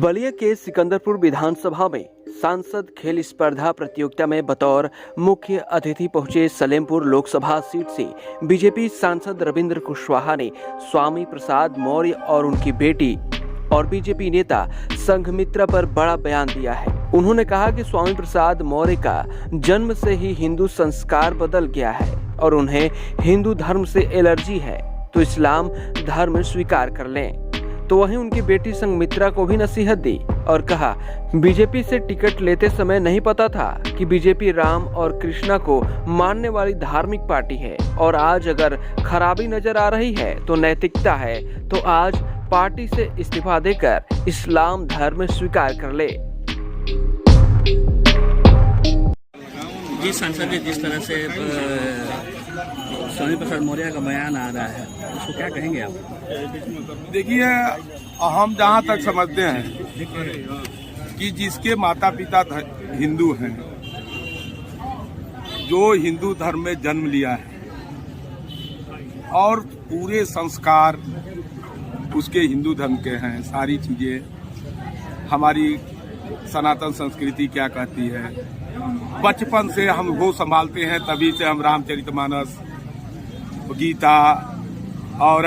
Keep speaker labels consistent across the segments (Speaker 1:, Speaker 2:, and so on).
Speaker 1: बलिया के सिकंदरपुर विधानसभा में सांसद खेल स्पर्धा प्रतियोगिता में बतौर मुख्य अतिथि पहुंचे सलेमपुर लोकसभा सीट से बीजेपी सांसद रविंद्र कुशवाहा ने स्वामी प्रसाद मौर्य और उनकी बेटी और बीजेपी नेता संघमित्रा पर बड़ा बयान दिया है। उन्होंने कहा कि स्वामी प्रसाद मौर्य का जन्म से ही हिंदू संस्कार बदल गया है और उन्हें हिंदू धर्म से एलर्जी है तो इस्लाम धर्म स्वीकार कर लें। तो वहीं उनकी बेटी संघमित्रा को भी नसीहत दी और कहा बीजेपी से टिकट लेते समय नहीं पता था कि बीजेपी राम और कृष्णा को मानने वाली धार्मिक पार्टी है और आज अगर खराबी नजर आ रही है तो नैतिकता है तो आज पार्टी से इस्तीफा देकर इस्लाम धर्म स्वीकार कर ले।
Speaker 2: जी सांसद जी, जिस तरह से स्वामी प्रसाद मौर्य का बयान आ रहा है उसको क्या कहेंगे आप?
Speaker 3: देखिए, हम जहाँ तक समझते हैं कि जिसके माता पिता हिंदू हैं, जो हिंदू धर्म में जन्म लिया है और पूरे संस्कार उसके हिंदू धर्म के हैं, सारी चीजें हमारी सनातन संस्कृति क्या कहती है, बचपन से हम वो संभालते हैं, तभी से हम रामचरितमानस, गीता और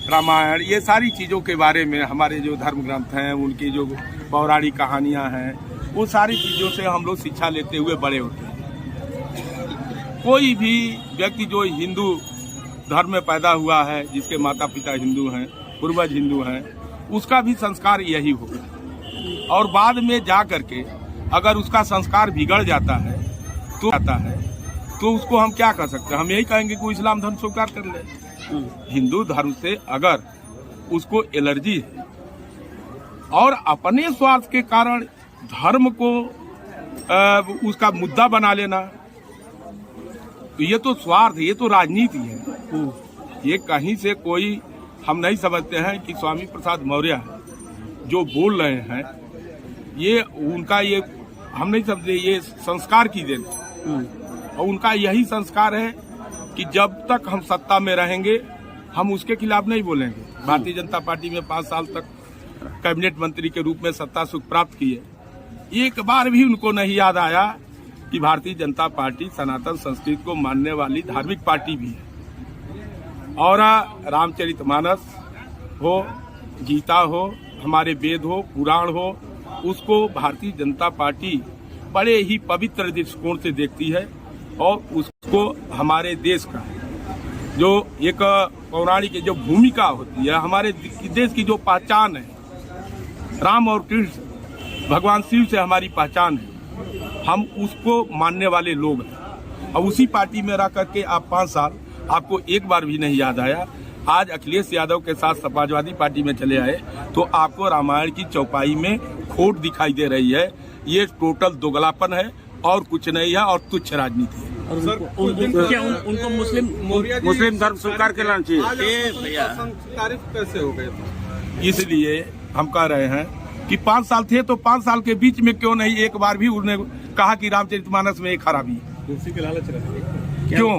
Speaker 3: रामायण, ये सारी चीज़ों के बारे में हमारे जो धर्म ग्रंथ हैं, उनकी जो पौराणिक कहानियां हैं, वो सारी चीज़ों से हम लोग शिक्षा लेते हुए बड़े होते हैं। कोई भी व्यक्ति जो हिंदू धर्म में पैदा हुआ है, जिसके माता पिता हिंदू हैं, पूर्वज हिंदू हैं, उसका भी संस्कार यही होगा। और बाद में जा करके अगर उसका संस्कार बिगड़ जाता है तो उसको हम क्या कर सकते हैं? हम यही कहेंगे कि वो इस्लाम धर्म स्वीकार कर ले। हिंदू धर्म से अगर उसको एलर्जी है और अपने स्वार्थ के कारण धर्म को उसका मुद्दा बना लेना, तो ये तो स्वार्थ, ये तो राजनीति है। ये कहीं से कोई हम नहीं समझते हैं कि स्वामी प्रसाद मौर्य जो बोल रहे हैं, ये उनका ये हम नहीं समझते, ये संस्कार की देन और उनका यही संस्कार है कि जब तक हम सत्ता में रहेंगे हम उसके खिलाफ नहीं बोलेंगे। भारतीय जनता पार्टी में 5 साल तक कैबिनेट मंत्री के रूप में सत्ता सुख प्राप्त किए, एक बार भी उनको नहीं याद आया कि भारतीय जनता पार्टी सनातन संस्कृति को मानने वाली धार्मिक पार्टी भी है। और रामचरितमानस हो, गीता हो, हमारे वेद हो, पुराण हो, उसको भारतीय जनता पार्टी बड़े ही पवित्र दृष्टिकोण से देखती है और उसको हमारे देश का जो एक पौराणिक जो भूमिका होती है, हमारे देश की जो पहचान है, राम और कृष्ण भगवान शिव से हमारी पहचान है, हम उसको मानने वाले लोग हैं। और उसी पार्टी में रह करके आप 5 साल आपको एक बार भी नहीं याद आया। आज अखिलेश यादव के साथ समाजवादी पार्टी में चले आए तो आपको रामायण की चौपाई में खोट दिखाई दे रही है। ये टोटल दोगलापन है और कुछ नहीं है और तुच्छ राजनीति है।
Speaker 2: उनको मुस्लिम धर्म स्वीकार करना चाहिए।
Speaker 3: कैसे हो गया? इसलिए हम कह रहे हैं कि 5 साल थे तो 5 साल के बीच में क्यों नहीं एक बार भी उन्होंने कहा कि रामचरितमानस में एक खराबी है? के लालच क्यों?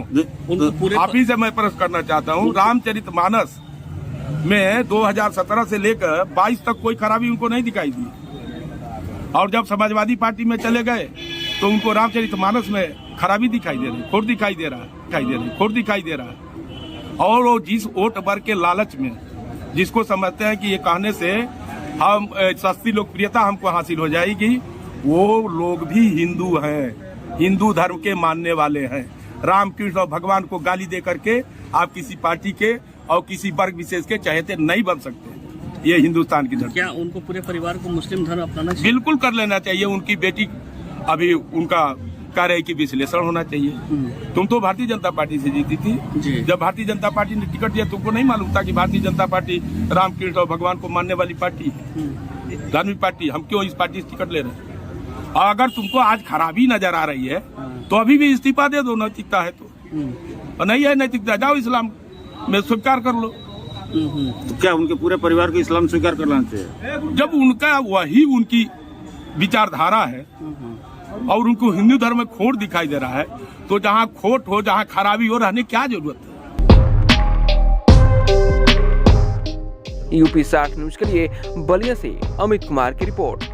Speaker 3: आप ही से मैं प्रश्न करना चाहता हूँ, रामचरितमानस में 2017 से लेकर 22 तक कोई खराबी उनको नहीं दिखाई दी, और जब समाजवादी पार्टी में चले गए तो उनको रामचरितमानस में खराबी दिखाई दे रही, खोट दिखाई दे रहा है। और वो जिस वोट वर्ग के लालच में, जिसको समझते हैं कि ये कहने से हम सस्ती लोकप्रियता हमको हासिल हो जाएगी, वो लोग भी हिंदू हैं, हिंदू धर्म के मानने वाले हैं। राम कृष्ण और भगवान को गाली दे करके आप किसी पार्टी के और किसी वर्ग विशेष के चहेते नहीं बन सकते। ये हिंदुस्तान की धर्म।
Speaker 2: क्या उनको पूरे परिवार को मुस्लिम धर्म अपनाना चाहिए?
Speaker 3: बिल्कुल कर लेना चाहिए। उनकी बेटी अभी उनका कह रहे कि विश्लेषण होना चाहिए। तुम तो भारतीय जनता पार्टी से जीती थी। जब भारतीय जनता पार्टी ने टिकट दिया तुमको नहीं मालूम था कि भारतीय जनता पार्टी रामकृष्ण और भगवान को मानने वाली पार्टी है, धार्मिक पार्टी। हम क्यों इस पार्टी से टिकट ले रहे हैं? और अगर तुमको आज खराबी नजर आ रही है तो अभी भी इस्तीफा दे दो, नैतिकता है तो। और नहीं है नैतिकता, जाओ इस्लाम में स्वीकार कर लो।
Speaker 4: तो क्या उनके पूरे परिवार को इस्लाम स्वीकार करना चाहिए?
Speaker 3: जब उनका वही उनकी विचारधारा है और उनको हिंदू धर्म में खोट दिखाई दे रहा है, तो जहाँ खोट हो, जहाँ खराबी हो, रहने क्या जरूरत है?
Speaker 1: यूपी 60 न्यूज के लिए बलिया से अमित कुमार की रिपोर्ट।